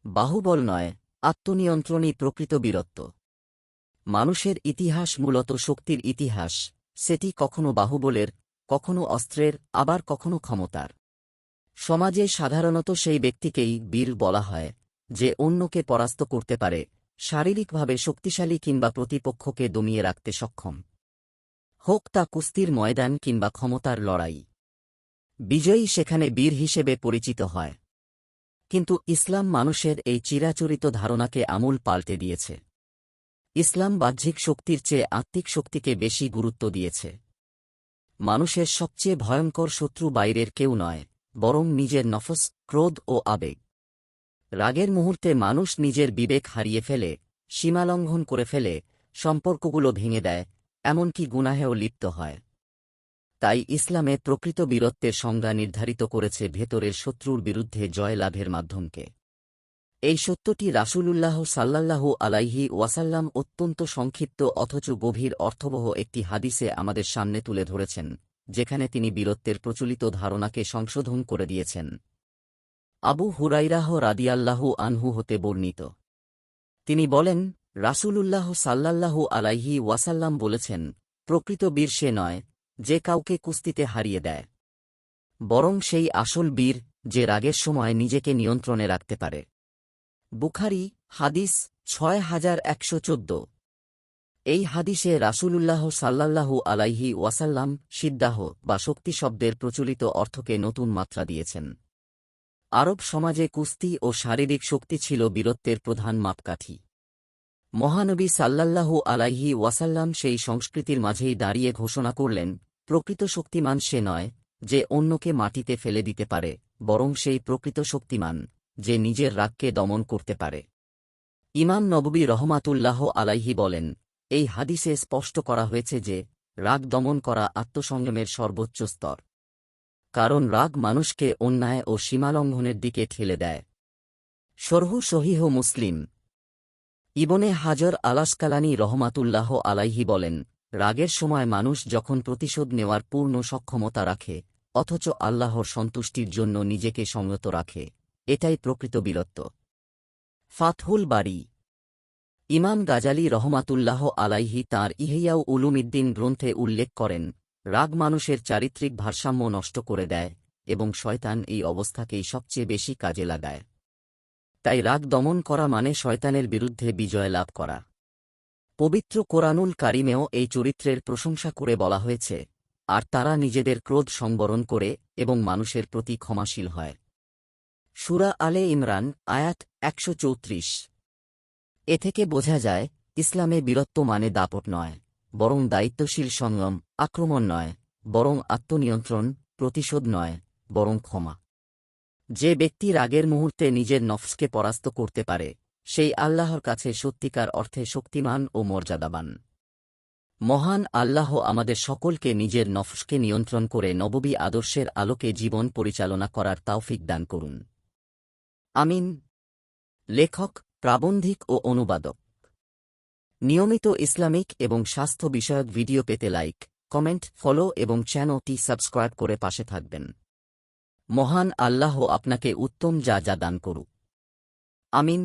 বাহুবল নয়, আত্মনিয়ন্ত্রণই প্রকৃত বীরত্ব। মানুষের ইতিহাস মূলত শক্তির ইতিহাস, সেটি কখনো বাহুবলের, কখনো অস্ত্রের, আবার কখনো ক্ষমতার। সমাজে সাধারণত সেই ব্যক্তিকেই বীর বলা হয়, যে অন্যকে পরাস্ত করতে পারে, শারীরিকভাবে শক্তিশালী কিংবা প্রতিপক্ষকে দমিয়ে রাখতে সক্ষম। হোক তা কুস্তির ময়দান কিংবা ক্ষমতার লড়াই, বিজয়ী সেখানে বীর হিসেবে পরিচিত হয়। কিন্তু ইসলাম মানুষের এই চিরাচরিত ধারণাকে আমূল পাল্টে দিয়েছে। ইসলাম বাহ্যিক শক্তির চেয়ে আত্মিক শক্তিকে বেশি গুরুত্ব দিয়েছে। মানুষের সবচেয়ে ভয়ঙ্কর শত্রু বাইরের কেউ নয়, বরং নিজের নফস, ক্রোধ ও আবেগ। রাগের মুহূর্তে মানুষ নিজের বিবেক হারিয়ে ফেলে, সীমালঙ্ঘন করে ফেলে, সম্পর্কগুলো ভেঙে দেয়, এমনকি গুনাহেও লিপ্ত হয়। তাই ইসলামে প্রকৃত বীরত্বের সংজ্ঞা নির্ধারিত করেছে ভেতরের শত্রুর বিরুদ্ধে জয় লাভের মাধ্যমকে। এই সত্যটি রাসূলুল্লাহ সাল্লাল্লাহু আলাইহি ওয়াসাল্লাম অত্যন্ত সংক্ষিপ্ত অথচ গভীর অর্থবহ একটি হাদিসে আমাদের সামনে তুলে ধরেছেন, যেখানে তিনি বীরত্বের প্রচলিত ধারণাকে সংশোধন করে দিয়েছেন। আবু হুরাইরাহ রাদিয়াল্লাহু আনহু হতে বর্ণিত, তিনি বলেন, রাসূলুল্লাহ সাল্লাল্লাহু আলাইহি ওয়াসাল্লাম বলেছেন, প্রকৃত বীর সে নয়, যে কাউকে কুস্তিতে হারিয়ে দেয়, বরং সেই আসল বীর, যে রাগের সময় নিজেকে নিয়ন্ত্রণে রাখতে পারে। বুখারী, হাদিস ৬১১৪। এই হাদিসে রাসূলুল্লাহ সাল্লাল্লাহু আলাইহি ওয়াসাল্লাম সিদ্দাহ বা শক্তি শব্দের প্রচলিত অর্থকে নতুন মাত্রা দিয়েছেন। আরব সমাজে কুস্তি ও শারীরিক শক্তি ছিল বীরত্বের প্রধান মাপকাঠি। মহানবী সাল্লাল্লাহু আলাইহি ওয়াসাল্লাম সেই সংস্কৃতির মাঝেই দাঁড়িয়ে ঘোষণা করলেন, প্রকৃত শক্তিমান সে নয়, যে অন্যকে মাটিতে ফেলে দিতে পারে, বরং সেই প্রকৃত শক্তিমান, যে নিজের রাগকে দমন করতে পারে। ইমাম নববী রহমাতুল্লাহ আলাইহি বলেন, এই হাদিসে স্পষ্ট করা হয়েছে যে রাগ দমন করা আত্মসংযমের সর্বোচ্চ স্তর। কারণ রাগ মানুষকে অন্যায় ও সীমালঙ্ঘনের দিকে ঠেলে দেয়। শরহু সহিহ মুসলিম। ইবনে হাজর আলাসকালানী রহমাতুল্লাহ আলাইহি বলেন, রাগের সময় মানুষ যখন প্রতিশোধ নেওয়ার পূর্ণ সক্ষমতা রাখে, অথচ আল্লাহর সন্তুষ্টির জন্য নিজেকে সংযত রাখে, এটাই প্রকৃত বীরত্ব। ফাতহুল বারী। ইমাম গাজালী রহমাতুল্লাহ আলাইহি তাঁর ইহিয়াউ উলুমিদ্দিন গ্রন্থে উল্লেখ করেন, রাগ মানুষের চারিত্রিক ভারসাম্য নষ্ট করে দেয়, এবং শয়তান এই অবস্থাকেই সবচেয়ে বেশি কাজে লাগায়। তাই রাগ দমন করা মানে শয়তানের বিরুদ্ধে বিজয় লাভ করা। পবিত্র কোরআনুল কারিমেও এই চরিত্রের প্রশংসা করে বলা হয়েছে, আর তারা নিজেদের ক্রোধ সংবরণ করে এবং মানুষের প্রতি ক্ষমাশীল হয়। সূরা আলে ইমরান, আয়াত ১৩৪। এ থেকে বোঝা যায়, ইসলামে বীরত্ব মানে দাপট নয়, বরং দায়িত্বশীল সংযম, আক্রমণ নয়, বরং আত্মনিয়ন্ত্রণ, প্রতিশোধ নয়, বরং ক্ষমা। যে ব্যক্তি রাগের মুহূর্তে নিজের নফসকে পরাস্ত করতে পারে, সেই আল্লাহর কাছে সত্যিকার অর্থে শক্তিমান ও মর্যাদাবান। মহান আল্লাহ আমাদের সকলকে নিজের নফসকে নিয়ন্ত্রণ করে নববী আদর্শের আলোকে জীবন পরিচালনা করার তাওফিক দান করুন। আমিন। লেখক, প্রাবন্ধিক ও অনুবাদক। নিয়মিত ইসলামিক এবং স্বাস্থ্য বিষয়ক ভিডিও পেতে লাইক, কমেন্ট, ফলো এবং চ্যানেলটি সাবস্ক্রাইব করে পাশে থাকবেন। মহান আল্লাহ আপনাকে উত্তম যা দান করুক। আমিন।